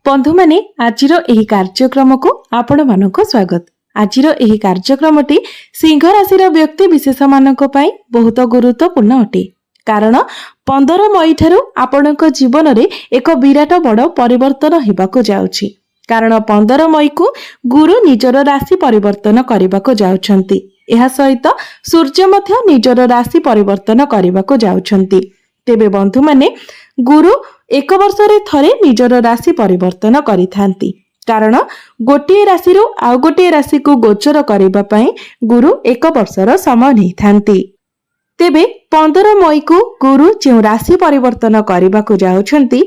बंधु माने आजिर एही कार्यक्रम को आपण मानको स्वागत। आजिर एही कार्यक्रमटी सिंह राशि व्यक्ति विशेष मानक पई बहुत गुरुत्वपूर्ण अटे। कारण 15 मई ठारू आपणक जीवन रे एक विराट बड़ परिवर्तन हेबाको जाउछि। कारण 15 मई को गुरु निजर राशि परिवर्तन करबाको जाउछंती। एहा सहित सूर्य मध्य निजर राशि परिवर्तन करबाको जाउछंती। तेबे बंधु माने गुरु एक वर्ष रे थरे निजर राशि परिवर्तन करिथांती। कारण गोटे राशि रु आउ गोटे राशि को गोचर करिबा पई गुरु एक वर्षर समय नैथांती। तेबे 15 मई को गुरु जे राशि परिवर्तन करबाको जाउछंती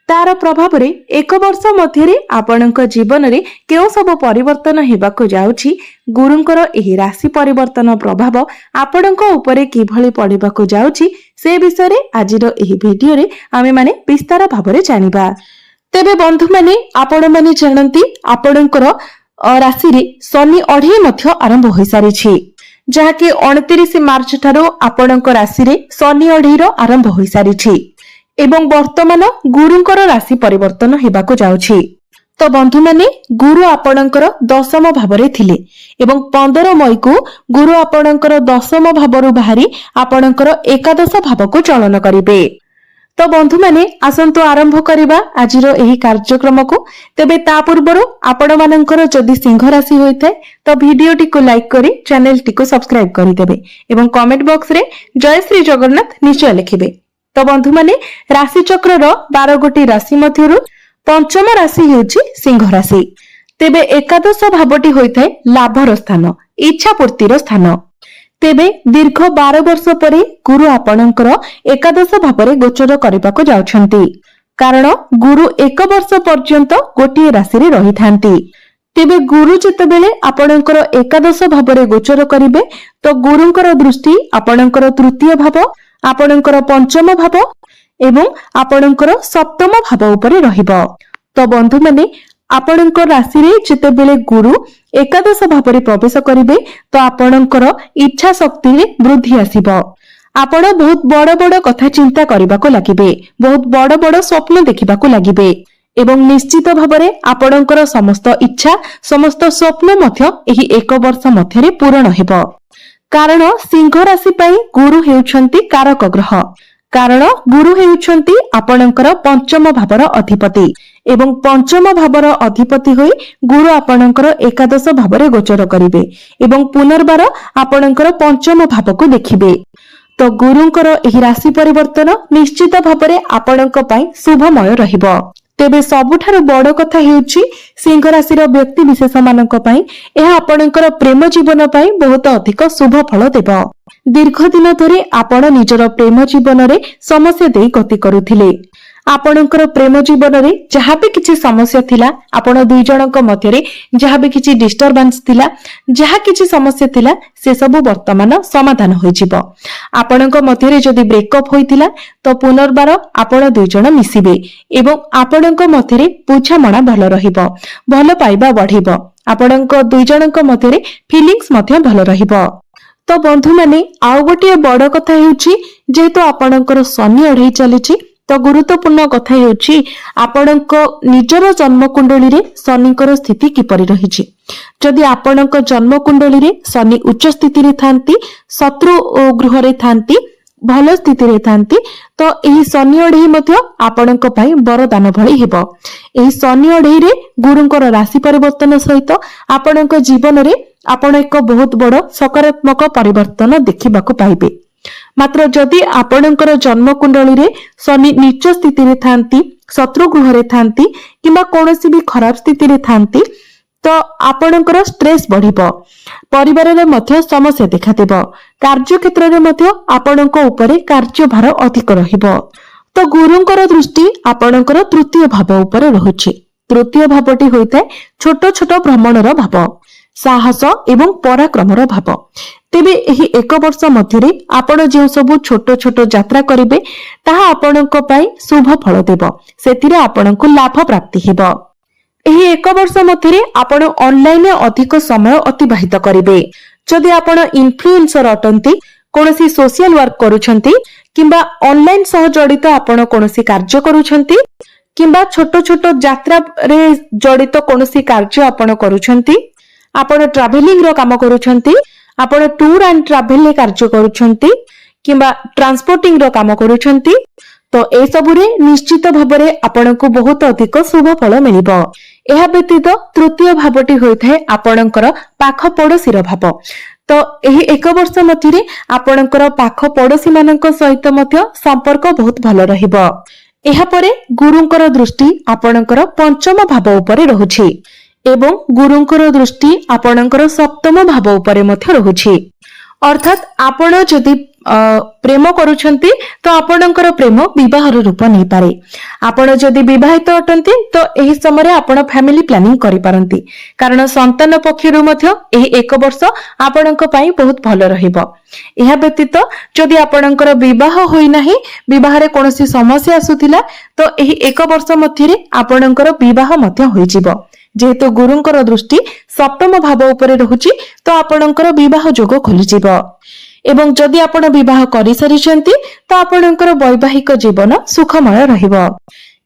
तार प्रभाव रे एक वर्ष मध्यरे आपणक जीवन रे केउ सब परिवर्तन हेबाको जाउछि। गुरुंकर एही राशि परिवर्तन प्रभाव आपणक उपरे किभଳି पड़िबाको जाउछि से विषय रे आजिर एही भिडियो रे आमे माने विस्तार भाबरे जानिबा। तेबे बंधु माने आपण माने जानंती आपणकर राशि रे शनि अढी मध्य आरंभ होई सारिछि। जहाके 29 मार्च ठारो आपणक राशि रे शनि अढी रो आरंभ होई सारिछि एवं वर्तमान गुरुंकर राशि परिवर्तन हेबाको जाउछि। तो बंधु माने गुरु आपणकर दशम भावरे थिले एवं 15 मई को गुरु आपणकर दशम भावरु बाहरी आपणकर एकादश भाव को चलन करिवे। तो बंधु माने आसंतु आरंभ करिबा आजिरो एही कार्यक्रम को। तेबे ता पूर्वरु आपण मानकर जदि सिंह राशि होइथे तो वीडियो टी को लाइक करी चैनल टी को सब्सक्राइब करि देबे एवं कमेंट बॉक्स रे जय श्री जगन्नाथ निश्चय लिखिबे। तो बंधु माने राशि चक्र 12 गोटी राशि मध्यरु पंचम राशि हेउची सिंह राशि। तेबे एकादश भावटी होइथाय लाभर स्थान, इच्छा पूर्तिर स्थान। तेबे दीर्घ 12 वर्ष परे गुरु आपणकर एकादश भावरे गोचर करबाको जाउछंती। कारण गुरु एक वर्ष पर्यंत गोटी राशि रे रहिथांती। तेबे गुरु जेतेबेले आपणकर एकादश भावरे गोचर करिवे तो गुरुंकर दृष्टि आपणकर तृतीय भाव, आपणकर पंचम भाव एवं आपणकर सप्तम भाव उपरे रहिबो। तो बंधु माने आपणकर राशि रे जेतेबेले गुरु एकादश भावरे प्रवेश करिवे तो आपणकर इच्छा शक्ति रे वृद्धि आसीबो। आपण बहुत बड़ बड़ कथा चिंता करबाको लागिबे, बहुत बड़ बड़ स्वप्न देखिबाको लागिबे एवं निश्चित भावरे आपणकर समस्त इच्छा समस्त स्वप्न मध्य एही एक वर्ष मध्यरे पूर्ण हेबो। कारण सिंह राशि पई गुरु हेउछंती कारक ग्रह। कारण गुरु हेउछंती आपणकर पंचम भावर अधिपति एवं पंचम भावर अधिपति होई गुरु आपणकर एकादश भावरे गोचर करिवे एवं पुनर्बार आपणकर पंचम भाव को देखिबे। तो गुरुंकर एही राशि परिवर्तन निश्चित भावरे आपणक पई शुभमय रहिबो। तेबे सबुठारु बड़ कथा हेउची सिंह राशि व्यक्ति विशेष मानक पई एहा आपणकर प्रेम जीवन पई बहुत अधिक शुभ फल देबो। दीर्घ दिन धरि आपण निजर प्रेम जीवन रे समस्या देई गति करुथिले। आपणकर प्रेम जीवन रे जहा भी किछि समस्या थिला, आपण दुई जनक मध्य रे जहा भी किछि डिस्टर्बेंस थिला, जहा किछि समस्या थिला से सब वर्तमान समाधान होई जिवो। आपणक मध्य रे जदि ब्रेकअप होइथिला तो पुनर्बार आपण दुई जन मिसिबे एवं आपणक मध्य रे बुझामणा भल रहिबो, भल पाइबा बढ़िबो। आपणक दुई जनक मध्य रे फीलिंग्स मध्य भल रहिबो। तो बंधु माने आउ गोटे बड़ कथा हेउची जेहेतु आपणकर शनि अढई चलिछि तो गुरुत्वपूर्ण कथा हेउची आपणक निजर जन्म कुंडली रे शनिकर स्थिति किपरि रहिछि। जदि आपणक जन्म कुंडली रे शनि उच्च स्थिति रे थांती, शत्रु गृह रे थांती, भल स्थिति रे थांती तो एही शनि अढई मध्य आपणक पई वरदान भଳି हेबो। एही शनि अढई रे गुरुंकर राशि परिवर्तन सहित आपणक जीवन रे आपण एक बहुत बड़ सकारात्मक परिवर्तन देखिबाको पाइबे। मात्र जदि आपणकर जन्म कुंडली रे शनि नीच स्थिति रे थांती, शत्रु गृह रे थांती किंबा कोनोसी भी खराब स्थिति रे थांती तो आपणकर स्ट्रेस बढ़िबो, परिवार रे मध्य समस्या देखा देबो, कार्य क्षेत्र रे मध्य आपणक उपरे कार्यभार अधिक रहिबो। तो गुरुंकर दृष्टि आपणकर तृतीय भाव उपरे रहुछि। तृतीय भावटी होइताय छोट छोट भ्रमणर भाव, साहस एवं पराक्रमर भाव। तेबे एही एक वर्ष मध्यरे आपण जे सब छोट छोट यात्रा करिवे ताहा आपणक पई शुभ फल देबो, सेतिरे आपणक लाभ प्राप्ति हेबो। एही एक वर्ष मध्यरे आपण ऑनलाइन अधिक समय अतिबाहित करिवे। जदि आपण इन्फ्लुएंसर अटंती, कोनोसी सोशल वर्क करूछंती किंबा ऑनलाइन सह जडित आपण कोनोसी कार्य करूछंती किंबा छोट छोट यात्रा रे जड़ित कोनोसी कार्य आपण करूछंती, आपण ट्रैवलिंग रो काम करूछंती, आपण टूर एंड ट्रैवल रे कार्य करूछंती किंबा ट्रांसपोर्टिंग रो काम करूछंती, तो ए सबुरे निश्चित भाबरे आपनकु बहुत अधिक शुभ फल मिलिबो। एहा व्यतीत तृतीय भावटी होइथाय आपणकर पाख पड़ोसीर भाव। तो एही एक वर्ष मध्यरे आपणकर पाख पड़ोसी मानक सहित मध्य संपर्क बहुत भल रहिबो। एहा परे गुरुंकर दृष्टि आपणकर पंचम भाव उपरे रहुछि एवं गुरुंकर दृष्टि आपणकर सप्तम भाव उपरे मध्य रहुछि। अर्थात आपण जदि प्रेम करूछंती तो आपणकर प्रेम विवाहर रूप नहीं पारे। आपण जदि विवाहित अटंती तो एही समय आपण फैमिली प्लानिंग करि पारंती, कारण संतान पक्षरु मध्य एही एक वर्ष आपणक पई बहुत भल रहिबो। एहा व्यतीत जदि आपणकर विवाह होई नाही, विवाह रे कोनोसी समस्या आसुथिला, तो एही एक वर्ष मध्यरे आपणकर विवाह मध्य होई जिवो। जेहेतु गुरुंकर दृष्टि सप्तम भाव उपरे रहुछि तो आपणकर विवाह जोग खोली जिवो। एवं जदि आपण विवाह करि सारिछंती तो आपणकर वैवाहिक जीवन सुखमय रहिबो।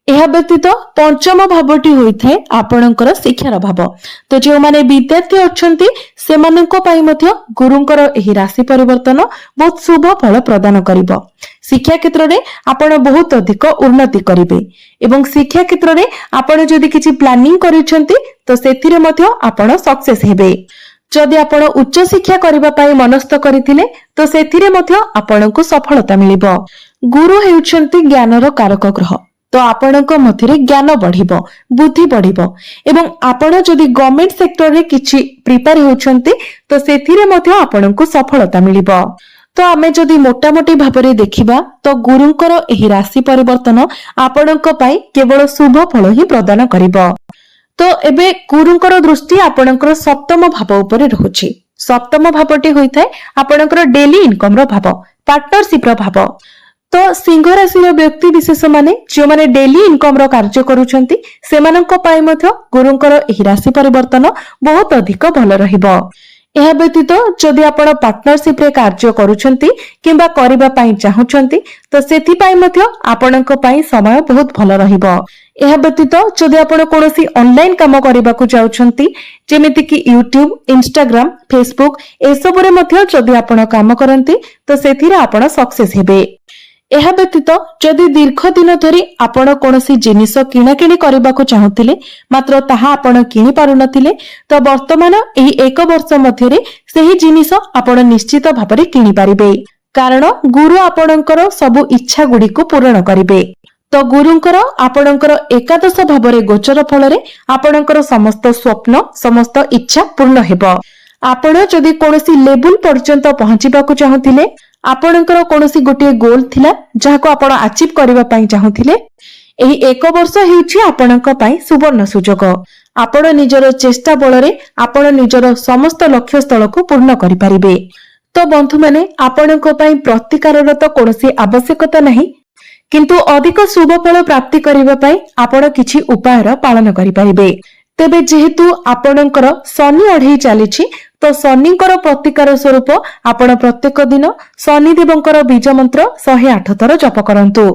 एहा व्यतीत पंचम भावटी होइथे आपणकर शिक्षार भाव। तो जे माने विद्यार्थी अछंती सेमाननको पई मध्य गुरुंकर एही राशि परिवर्तन बहुत शुभ फल प्रदान करिवो। शिक्षा क्षेत्र रे आपण बहुत अधिक उन्नति करिवे एवं शिक्षा क्षेत्र रे आपण जदि किछि प्लानिंग करिछंती तो सेथिरे मध्य आपण सक्सेस हेबे। जदि आपण उच्च शिक्षा करिबा पई मनस्थ करिथिले तो सेथिरे मध्य आपणको सफलता मिलिबो। गुरु हेउछंती ज्ञानर कारक ग्रह, तो आपणक मध्यरे ज्ञान बढ़िबो, बुद्धि बढ़िबो एवं आपण जदि गवर्नमेंट सेक्टर रे किछि प्रिपेयर हेउछंती तो सेथिरे मध्य आपणको सफलता मिलिबो। तो आमे जदि मोटामोटी भाबरे देखिबा तो गुरुंकर एही राशि परिवर्तन आपणक पई केवल शुभ फल ही प्रदान करिबो। तो एबे गुरुंकर दृष्टि आपणकर सप्तम भाव उपरे रहुछि। सप्तम भावटी होइथाय आपणकर डेली इनकम रो भाव, पार्टनरशिप रो भाव। तो सिंह राशि रो व्यक्ति विशेष माने जे माने डेली इनकम रो कार्य करूछंती सेमानक पई मध्य गुरुंकर एही राशि परिवर्तन बहुत अधिक भल रहिबो। एहा व्यतीत जदि आपण पार्टनरशिप रे कार्य करूछंती किंबा करिबा पई चाहुछंती तो सेथि पई मध्य आपणक पई समय बहुत भल रहिबो। एहा व्यतीत जदि आपण कोनोसी ऑनलाइन काम करिबाकू जाउछंती जेमिति कि यूट्यूब, इंस्टाग्राम, फेसबुक एसबुरे मध्य जदि आपण काम करंती तो सेथिरे आपण सक्सेस हेबे। एहा व्यतीत जदि दीर्घ दिन धरी आपण कोनोसी जिनिस किणाकिणी करिबाकू चाहुथिले मात्र ताहा आपण किणी पारु नथिले तो वर्तमान एही एक वर्ष मध्यरे सेही जिनिस आपण निश्चित भाबरे किणी पारिबे, कारण गुरु आपणकर सबु इच्छा गुडी को पूर्ण करिबे। तो गुरुंकर आपणकर एकादश भाबरे गोचर फलरे आपणकर समस्त स्वप्न समस्त इच्छा पूर्ण हेबो। आपण जदि कोनोसी लेवल पर्यंत पहुंचीबाकू चाहुथिले, आपणकर कोनोसी गोटे गोल थिला जाहाको आपण अचीव करिबा पई चाहुथिले, एही एक वर्ष हेउछि आपणक पई सुवर्ण सुजोग। आपण निजर चेष्टा बलरे आपण निजर समस्त लक्ष्य स्थल को पूर्ण करि परिबे। तो बंधु माने आपणक पई प्रतिकारर तो कोनोसी आवश्यकता नहीं, किंतु अधिक शुभ फल प्राप्ति करिबा पई आपण किछि उपायर पालन करि परिबे। तेबे जेहेतु आपणकर शनि अढेई चलीछि तो शनिकर प्रतिकार स्वरूप आपण प्रत्येक दिन शनि देवंकर बीज मंत्र 108 थर जप करंतु।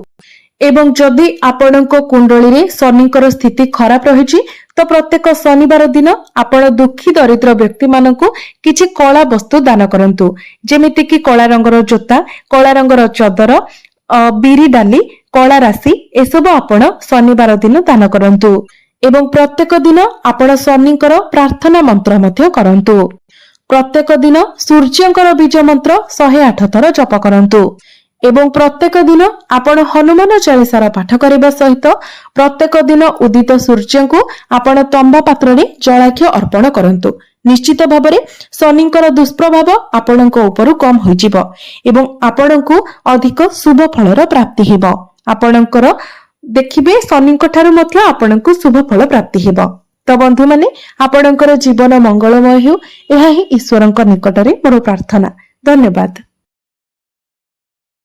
एवं जदि आपणक कुंडली रे शनिकर स्थिति खराब रहिछि तो प्रत्येक शनिवार दिन आपण दुखी दरिद्र व्यक्ति मानकु किछि कला वस्तु दान करंतु, जेमिति कि कला रंगर जोता, कला रंगर चदर, बिरी डाली, कला राशि एसबु आपण शनिवार दिन दान करंतु। एवं प्रत्येक दिन आपण शनिकर प्रार्थना मंत्र मध्य करंतु। प्रत्येक दिन सूर्यंकर बीज मंत्र 108 थर जप करंतु। एवं प्रत्येक दिन आपण हनुमान चालीसार पाठ करबा सहित प्रत्येक दिन उदित सूर्य को आपण तंबा पात्र रे जलाख्य अर्पण करंतु। निश्चित भाबरे शनिकर दुष्प्रभाव आपणक उपरु कम होई जिवो एवं आपणकु अधिक शुभ फलर प्राप्ति हेबो। आपणकर देखिबे शनिक ठारु मध्य आपणकु शुभ फल प्राप्ति हेबो। तो बंधु माने आपणकर जीवन मंगलमय हो, एहा ही ईश्वरक निकटरे मोर प्रार्थना। धन्यवाद।